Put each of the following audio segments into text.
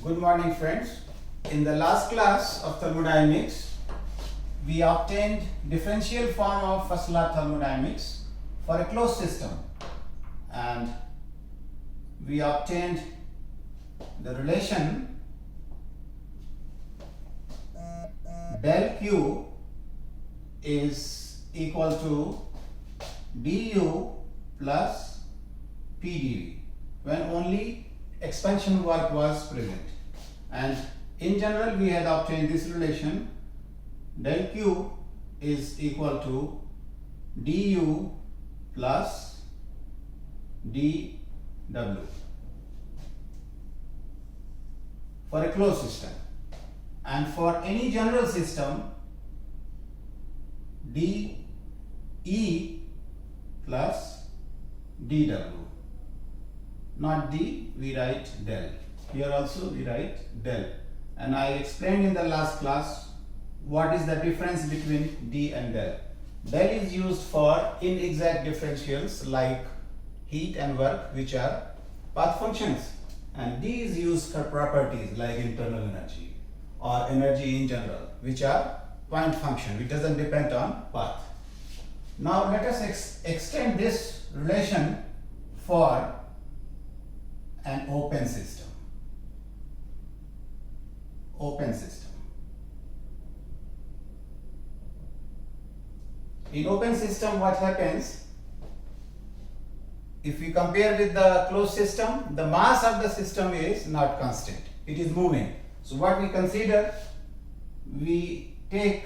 Good morning, friends. In the last class of thermodynamics, we obtained differential form of first law thermodynamics for a closed system, and we obtained the relation del Q is equal to du plus pdv when only expansion work was present, and in general we had obtained this relation del Q is equal to du plus dw for a closed system, and for any general system dE plus dw. Not d, we write del. Here also we write del. And I explained in the last class what is the difference between d and del. Del is used for inexact differentials like heat and work, which are path functions, and d is used for properties like internal energy or energy in general, which are point function, which doesn't depend on path. Now let us extend this relation for an open system. Open system. In open system, what happens? If we compare with the closed system, the mass of the system is not constant. It is moving. So what we consider, we take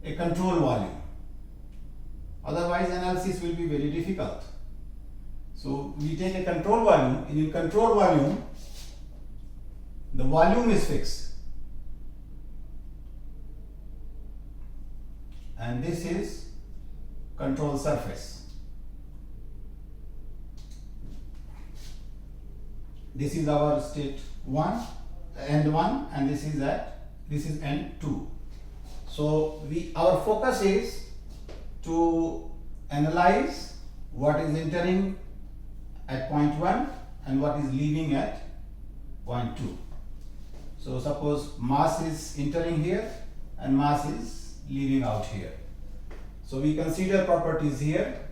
a control volume. Otherwise analysis will be very difficult. So we take a control volume, and in control volume, the volume is fixed. And this is control surface. This is our state 1, end 1, and this is end 2. So our focus is to analyze what is entering at point 1 and what is leaving at point 2. So suppose mass is entering here and mass is leaving out here. So we consider properties here,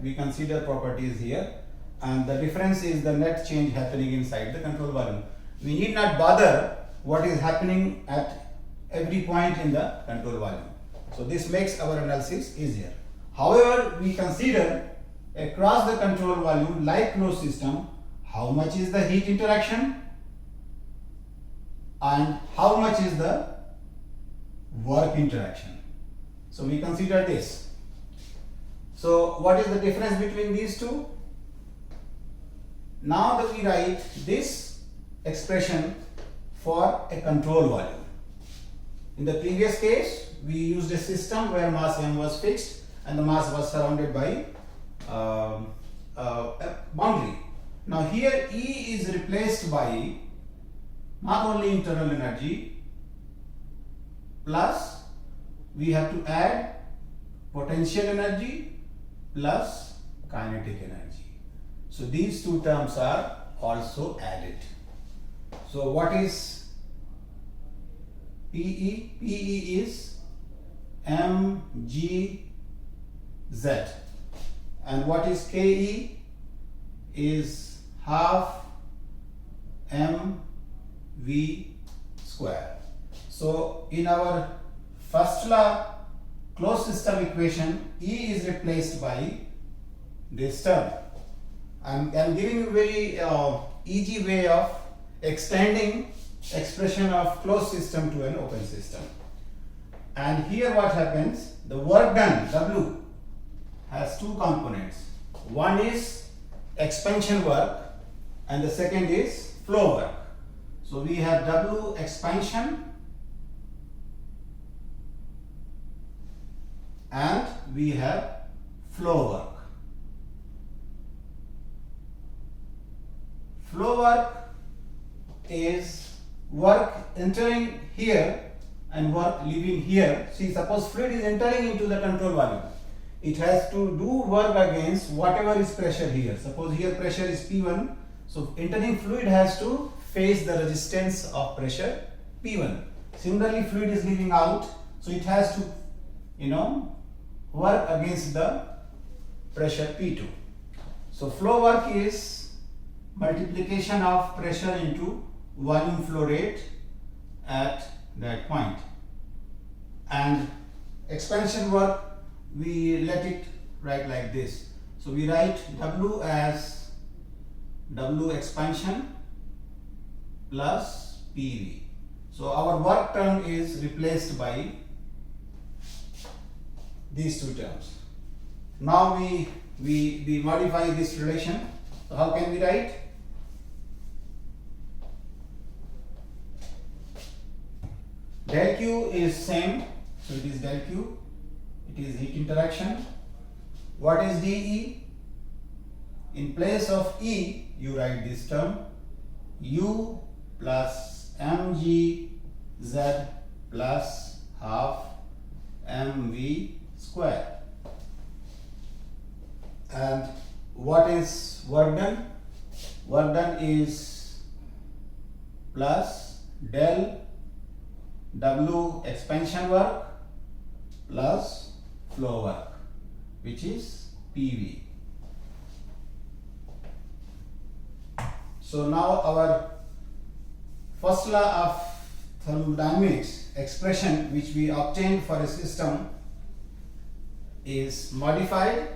and the difference is the net change happening inside the control volume. We need not bother what is happening at every point in the control volume. So this makes our analysis easier. However, we consider across the control volume, like closed system, how much is the heat interaction and how much is the work interaction. So we consider this. So what is the difference between these two? Now that we write this expression for a control volume. In the previous case, we used a system where mass m was fixed and the mass was surrounded by a boundary. Now here E is replaced by not only internal energy, plus we have to add potential energy plus kinetic energy. So these two terms are also added. So what is PE? PE is mgz, and what is KE is half mv square. So in our first law closed system equation, E is replaced by this term. I'm giving you a very easy way of extending expression of closed system to an open system. And here what happens, the work done, W, has two components. One is expansion work and the second is flow work. So we have W expansion and we have flow work. Flow work is work entering here and work leaving here. See, suppose fluid is entering into the control volume. It has to do work against whatever is pressure here. Suppose here pressure is P1. So entering fluid has to face the resistance of pressure P1. Similarly, fluid is leaving out, so it has to, work against the pressure P2. So flow work is multiplication of pressure into volume flow rate at that point. And expansion work, we let it write like this. So we write W as W expansion plus PV. So our work term is replaced by these two terms. Now we modify this relation. So how can we write? Del Q is same, so it is del Q. It is heat interaction. What is dE? In place of E, you write this term U plus mgz plus half mv square. And what is work done? Work done is plus del W expansion work plus flow work, which is PV. So now our first law of thermodynamics expression which we obtained for a system is modified,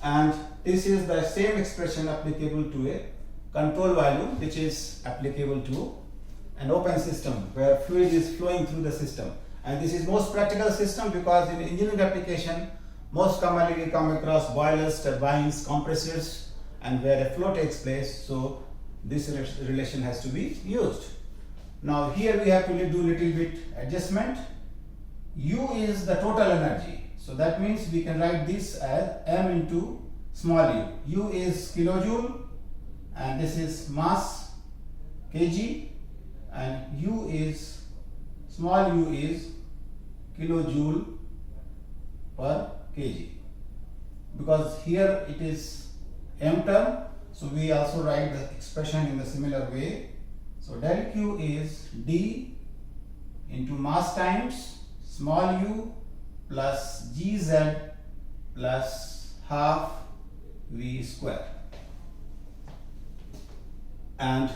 and this is the same expression applicable to a control volume which is applicable to an open system where fluid is flowing through the system. And this is most practical system because in engineering application most commonly we come across boilers, turbines, compressors, and where a flow takes place, so this relation has to be used. Now here we have to do little bit adjustment. U is the total energy, so that means we can write this as m into small u. U is kilojoule and this is mass kg, and u is small u is kilojoule per kg. Because here it is m term, so we also write the expression in the similar way. So del Q is D into mass times small u plus gz plus half v square. And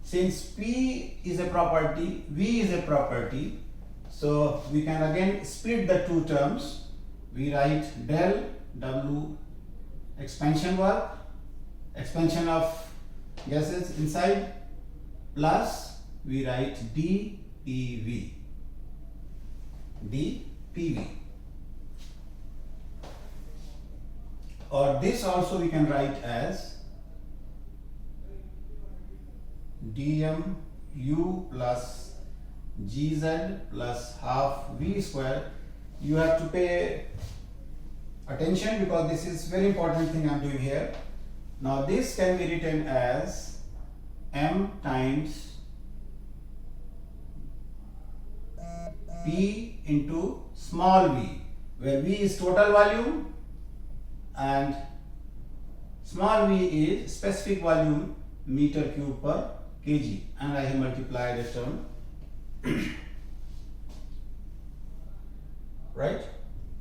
since P is a property, V is a property, so we can again split the two terms. We write del W expansion work, expansion of gases inside, plus we write dPV. dPV. Or this also we can write as dmu plus gz plus half v square. You have to pay attention because this is very important thing I am doing here. Now this can be written as m times P into small v, where v is total volume and small v is specific volume meter cube per kg, and I have multiplied the term right.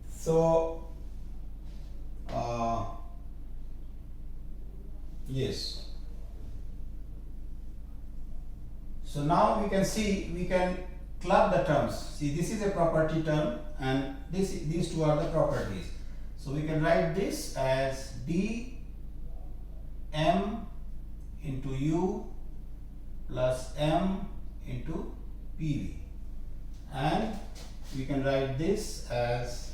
So yes, so now we can see, we can club the terms. See, this is a property term and these two are the properties. So we can write this as d m into u plus m into PV, and we can write this as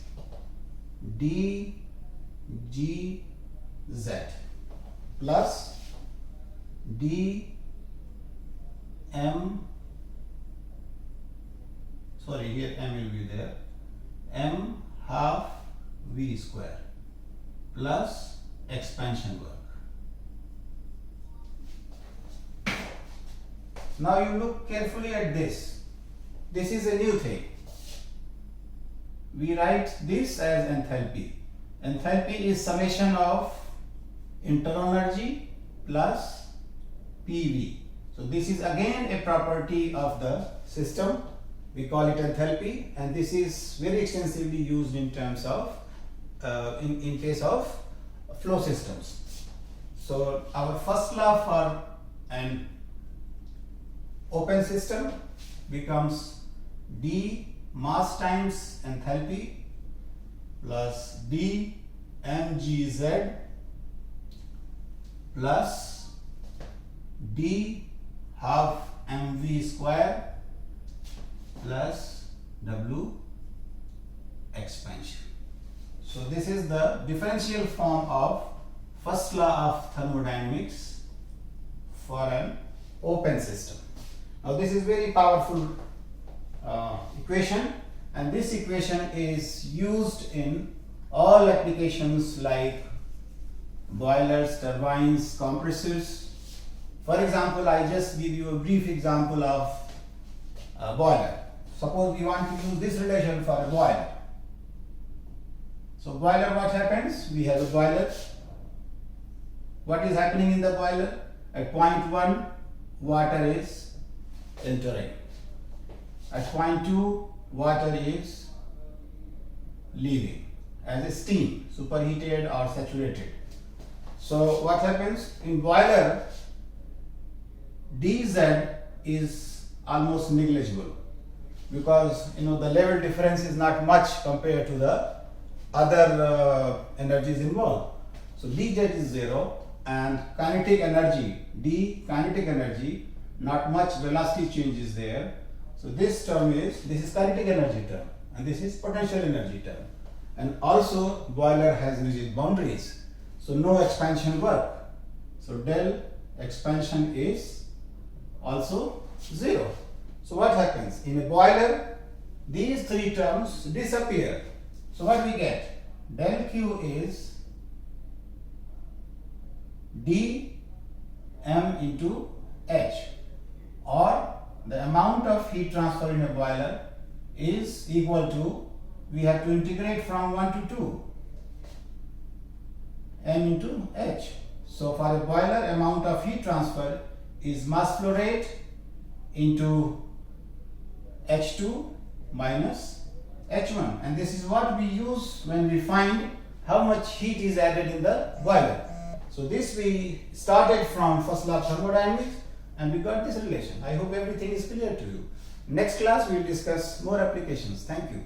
d g z plus d m, sorry, here m will be there, m half v square plus expansion work. Now you look carefully at this. This is a new thing. We write this as enthalpy. Enthalpy is summation of internal energy plus PV. So this is again a property of the system. We call it enthalpy, and this is very extensively used in terms of in case of flow systems. So our first law for an open system becomes D mass times enthalpy plus D mgz plus D half mv square plus W expansion. So this is the differential form of first law of thermodynamics for an open system. Now this is very powerful equation, and this equation is used in all applications like boilers, turbines, compressors. For example, I just give you a brief example of a boiler. Suppose we want to use this relation for a boiler. So boiler, what happens? We have a boiler. What is happening in the boiler? At point 1, water is entering. At point 2, water is leaving as a steam, superheated or saturated. So what happens? In boiler, dz is almost negligible because the level difference is not much compared to the other energies involved. So dz is 0, and kinetic energy, d kinetic energy, not much velocity change is there. So this is kinetic energy term, and this is potential energy term. And also boiler has rigid boundaries, so no expansion work. So del expansion is also 0. So what happens? In a boiler, these three terms disappear. So what we get? Del Q is d m into h, or the amount of heat transfer in a boiler is equal to, we have to integrate from 1 to 2, m into h. So for a boiler, amount of heat transfer is mass flow rate into H2 minus H1, and this is what we use when we find how much heat is added in the boiler. So this we started from first law of thermodynamics, and we got this relation. I hope everything is clear to you. Next class we will discuss more applications. Thank you.